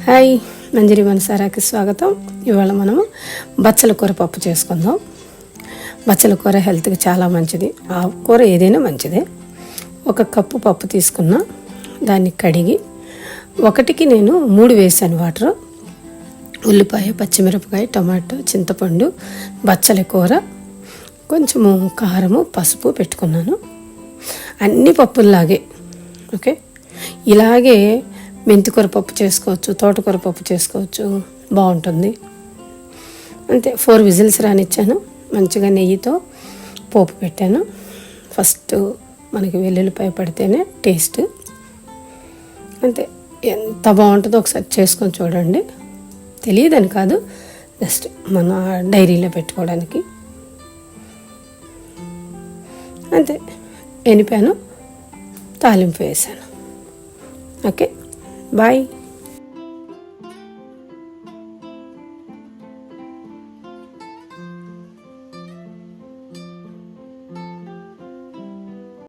Hi, మంజరి మనసారాకి స్వాగతం. ఇవాళ మనము బచ్చల కూర పప్పు చేసుకుందాం. బచ్చల కూర హెల్త్కి చాలా మంచిది. ఆ కూర ఏదైనా మంచిదే. 1 కప్పు పప్పు తీసుకున్నా, దాన్ని కడిగి 1కి నేను 3 వేసాను వాటర్. ఉల్లిపాయ, పచ్చిమిరపకాయ, టమాటో, చింతపండు, బచ్చల కూర, కొంచెము కారము, పసుపు పెట్టుకున్నాను. అన్ని పప్పుల్లాగే ఓకే. ఇలాగే మెంతికూర పప్పు చేసుకోవచ్చు, తోటకూర పప్పు చేసుకోవచ్చు, బాగుంటుంది. అంతే. 4 విజిల్స్ రానిచ్చాను. మంచిగా నెయ్యితో పోపు పెట్టాను. ఫస్ట్ మనకి వెల్లుల్లిపాయ పడితేనే టేస్ట్. అంతే. ఎంత బాగుంటుందో ఒకసారి చేసుకొని చూడండి. తెలియదని కాదు, జస్ట్ మన డైరీలో పెట్టుకోవడానికి. అంతే. ఎనిపాను, తాలింపు వేసాను. Okay, bye.